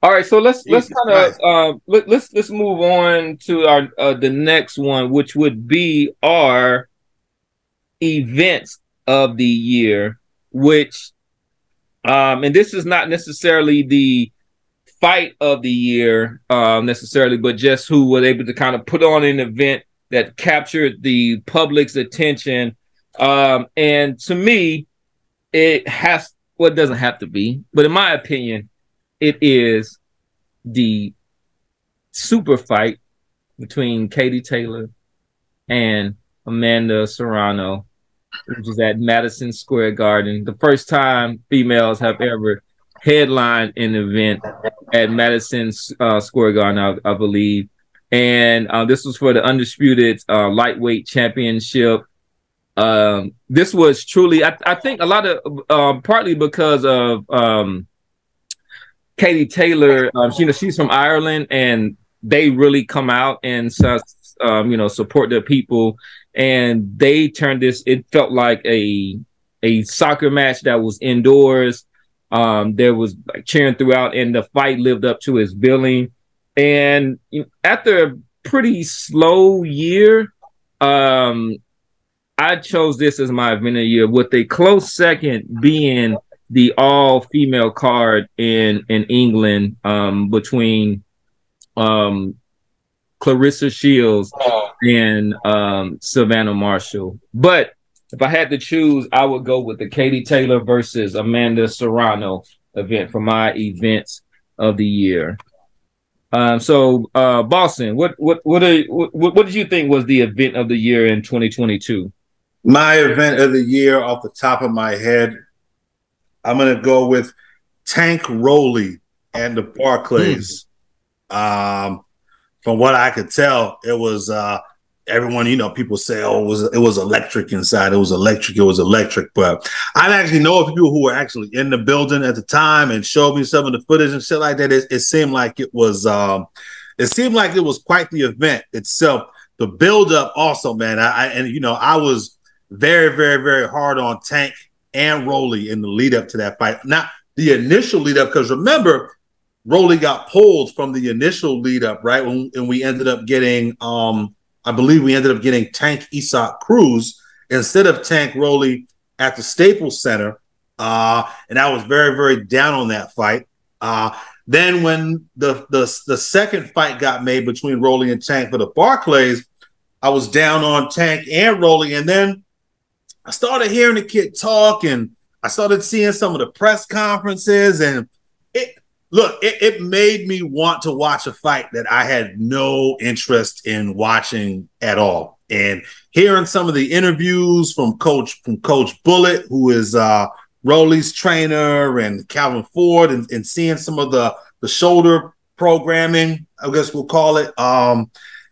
All right, so let's Jesus kind of Christ. let's move on to our the next one, which would be our events of the year, which and this is not necessarily the fight of the year necessarily, but just who was able to kind of put on an event that captured the public's attention. And to me, it has, well, it doesn't have to be, but in my opinion, it is the super fight between Katie Taylor and Amanda Serrano, which is at Madison Square Garden. The first time females have ever headlined an event at Madison Square Garden, I believe. And this was for the undisputed lightweight championship. This was truly, I think, a lot of partly because of Katie Taylor. She's from Ireland, and they really come out and support their people. And they turned this. It felt like a soccer match that was indoors. There was like cheering throughout, and the fight lived up to its billing. And after a pretty slow year, I chose this as my event of the year, with a close second being the all-female card in England between Clarissa Shields and Savannah Marshall. But if I had to choose, I would go with the Katie Taylor versus Amanda Serrano event for my events of the year. So Boston, what did you think was the event of the year in 2022? My event of the year, off the top of my head, I'm going to go with Tank Roley and the Barclays. From what I could tell, it was everyone, people say, oh, it was electric inside. It was electric. But I actually know of people who were actually in the building at the time and showed me some of the footage and shit like that. It seemed like it was quite the event itself. The build up also, man. I was very, very, very hard on Tank and Roley in the lead up to that fight. Not the initial lead up, because remember, Roley got pulled from the initial lead up, right? And we ended up getting, I believe we ended up getting Tank Isak Cruz instead of Tank Roley at the Staples Center. And I was very, very down on that fight. Then when the second fight got made between Roley and Tank for the Barclays, I was down on Tank and Roley. And then I started hearing the kid talk, and I started seeing some of the press conferences, and it made me want to watch a fight that I had no interest in watching at all. And hearing some of the interviews from Coach Bullitt, who is Roley's trainer, and Calvin Ford, and seeing some of the shoulder programming, I guess we'll call it,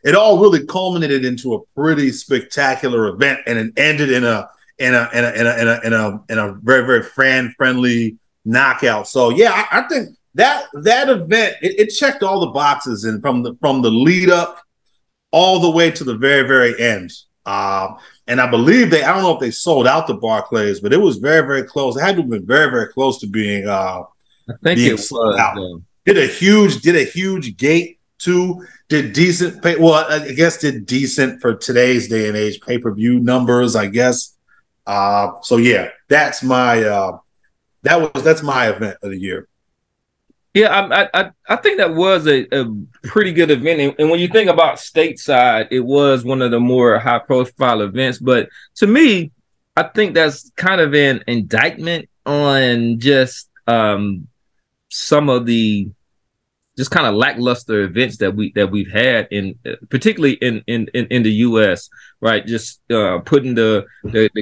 it all really culminated into a pretty spectacular event, and it ended in a very, very fan-friendly knockout. So yeah, I think that event, it checked all the boxes, and from the lead up all the way to the very, very end. And I believe I don't know if they sold out the Barclays, but it was very, very close. It had to have been very, very close to being I think it sold was out. Did a huge gate too. Did decent I guess did decent for today's day and age pay-per-view numbers, I guess. So yeah, that's my that's my event of the year. Yeah, I think that was a pretty good event. And when you think about stateside, it was one of the more high profile events. But to me, I think that's kind of an indictment on just some of the just kind of lackluster events that we've had particularly in the US, right? Just putting the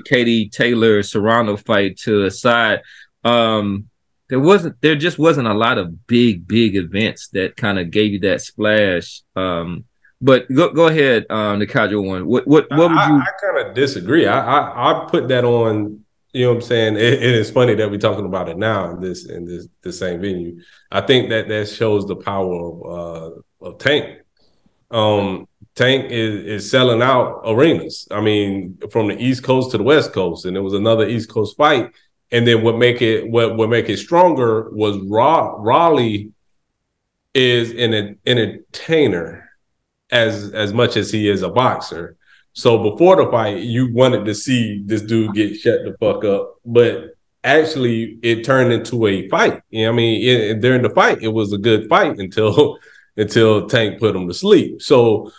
Katie Taylor Serrano fight to the side. There just wasn't a lot of big events that kind of gave you that splash. But go ahead, the casual one. What would you? I kind of disagree. I put that on. You know what I'm saying? It is funny that we're talking about it now in the same venue. I think that shows the power of Tank. Tank is selling out arenas. I mean, from the East Coast to the West Coast, and it was another East Coast fight. And then what make it stronger was Raleigh is an entertainer as much as he is a boxer. So before the fight, you wanted to see this dude get shut the fuck up, but actually it turned into a fight. You know what I mean? During the fight, it was a good fight until Tank put him to sleep. So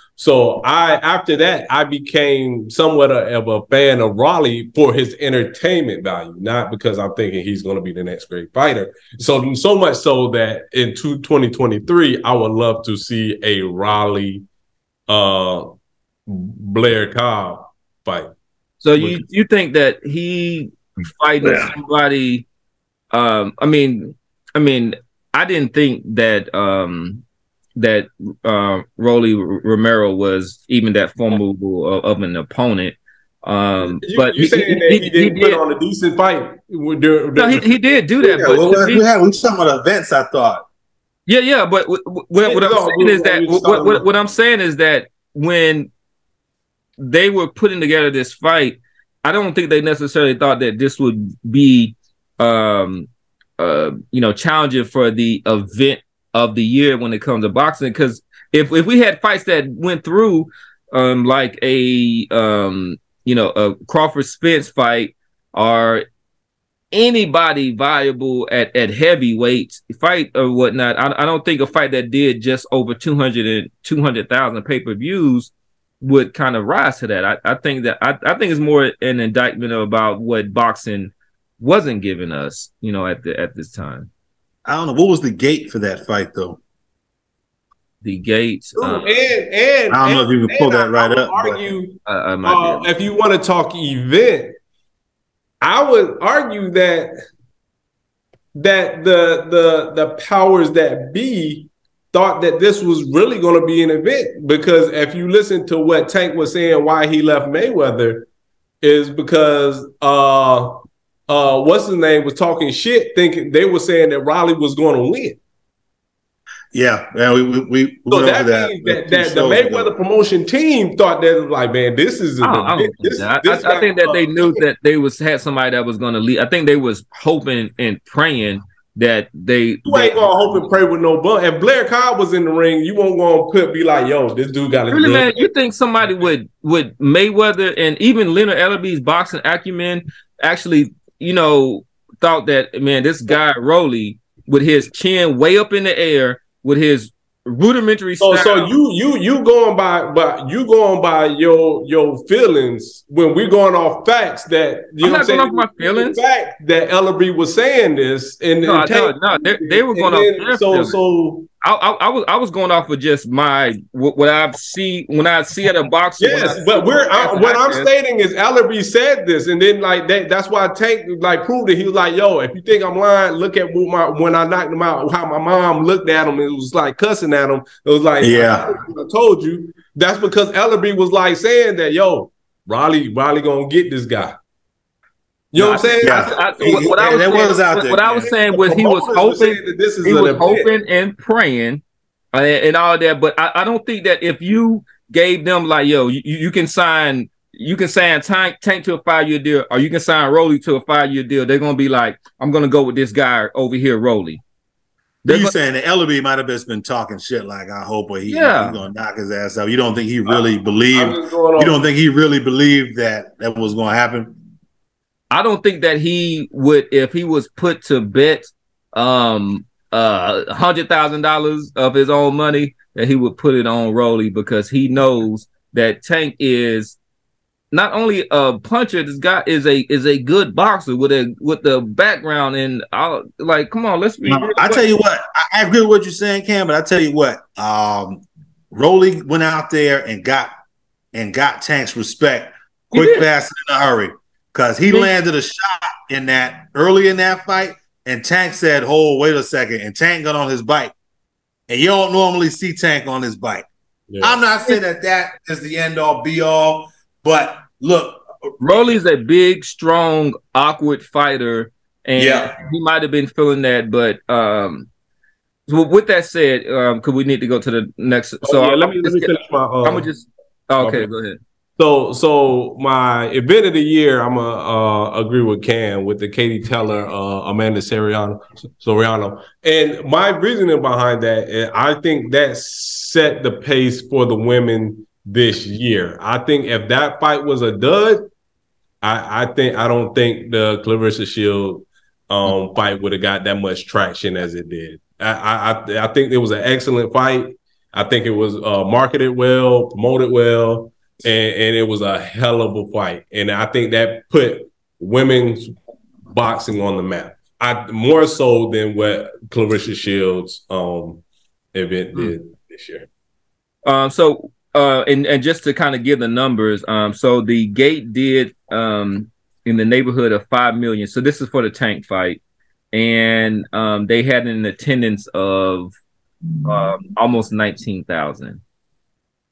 after that, I became somewhat of a fan of Raleigh for his entertainment value, not because I'm thinking he's going to be the next great fighter. So much so that in 2023, I would love to see a Raleigh Blair Cobb fight. So you think that he fighting somebody? I mean, I didn't think that Rolly Romero was even that formidable of an opponent. But you saying that he didn't put on a decent fight? No, he did do that. Yeah, but we talking about events, I thought. Yeah. But what I'm saying is that when they were putting together this fight, I don't think they necessarily thought that this would be, challenging for the event of the year when it comes to boxing. Because if we had fights that went through, like a Crawford Spence fight or anybody viable at heavyweight fight or whatnot, I don't think a fight that did just over 200,000 pay-per-views would kind of rise to that. I think it's more an indictment about what boxing wasn't giving us, at this time. I don't know what was the gate for that fight though. The gate, I don't know if you can pull that right up. Argue, if you want to talk event, I would argue that the powers that be thought that this was really going to be an event, because if you listen to what Tank was saying why he left Mayweather is because what's his name was talking shit, thinking they were saying that Raleigh was going to win. Yeah, we so that means that the Mayweather promotion team thought that, like, man, this is I think that they knew that they had somebody that was going to lead. I think they was hoping and praying that ain't gonna hope and pray with no bun. If Blair Cobb was in the ring, you won't go be like, yo, this dude got really, man. You think somebody would Mayweather and even Leonard Ellerby's boxing acumen actually, thought that, man, this guy Rolly with his chin way up in the air with his rudimentary style. So you going by your feelings when we're going off facts that I'm not going off my feelings. The fact that Ellerby was saying this and no, they were going off their feelings. So I was going off of just what I see when I see at a boxer. Yes, but what I'm stating is Ellerby said this, and then like that's why Tank like proved it. He was like, "Yo, if you think I'm lying, look at when I knocked him out, how my mom looked at him. It was like cussing at him. It was like, I told you." That's because Ellerby was like saying that, "Yo, Raleigh gonna get this guy." You know what I'm saying? What I was saying was he was hoping and praying and all that. But I don't think that if you gave them like, yo, you can sign Tank to a 5-year deal, or you can sign Rolly to a 5-year deal, they're gonna be like, I'm gonna go with this guy over here, Rolly. You saying that Ellerby might have just been talking shit like, I hope he's gonna knock his ass out. You don't think he really believed? You don't think he really believed that was gonna happen? I don't think that he would, if he was put to bet $100,000 of his own money, that he would put it on Rolly, because he knows that Tank is not only a puncher. This guy is a good boxer with the background. And like, come on, let's be. I tell you what, I agree with what you're saying, Cam. But I tell you what, Rolly went out there and got Tank's respect quick, fast, and in a hurry. Because he landed a shot early in that fight, and Tank said, "Oh, wait a second," and Tank got on his bike. And you don't normally see Tank on his bike. Yeah. I'm not saying that is the end all be all, but look, Rolly's a big, strong, awkward fighter, and he might have been feeling that. But so with that said, because we need to go to the next. Let me finish my. I'm gonna just. Okay, go ahead. So my event of the year, I'm gonna agree with Cam with the Katie Taylor, Amanda Serrano, and my reasoning behind that, I think that set the pace for the women this year. I think if that fight was a dud, I don't think the Clarissa Shield fight would have got that much traction as it did. I think it was an excellent fight. I think it was marketed well, promoted well. And it was a hell of a fight. And I think that put women's boxing on the map. More so than what Clarissa Shields' event did this year. And just to kind of give the numbers, so the gate did in the neighborhood of 5 million. So this is for the Tank fight. And they had an attendance of almost 19,000.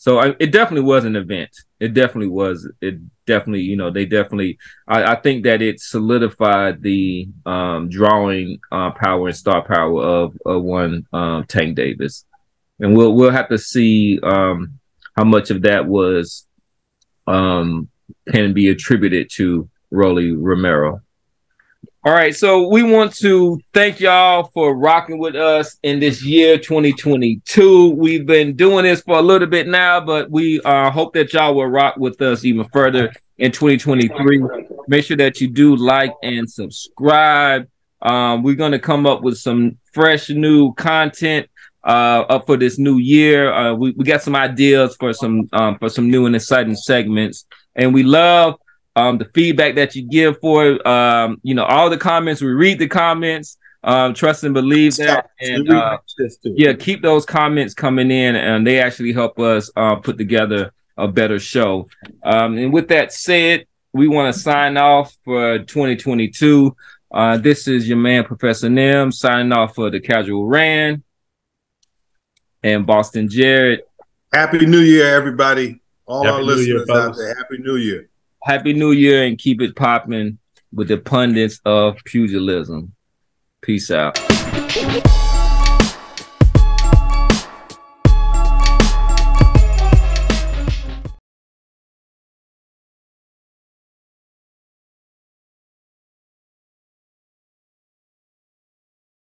So it definitely was an event. It definitely was. It definitely, they definitely. I think that it solidified the drawing power and star power of one Tank Davis, and we'll have to see how much of that was can be attributed to Rolly Romero. All right, so we want to thank y'all for rocking with us in this year 2022. We've been doing this for a little bit now, but we hope that y'all will rock with us even further in 2023. Make sure that you do like and subscribe. We're going to come up with some fresh new content up for this new year. We got some ideas for some new and exciting segments, and we love the feedback that you give for all the comments. We read the comments, trust and believe that, and keep those comments coming in, and they actually help us put together a better show. And with that said, we want to sign off for 2022. This is your man Professor Nim signing off for the Casual Rand and Boston Jared. Happy New Year, everybody! All our listeners out there, Happy New Year. Happy New Year, and keep it popping with the pundits of pugilism. Peace out.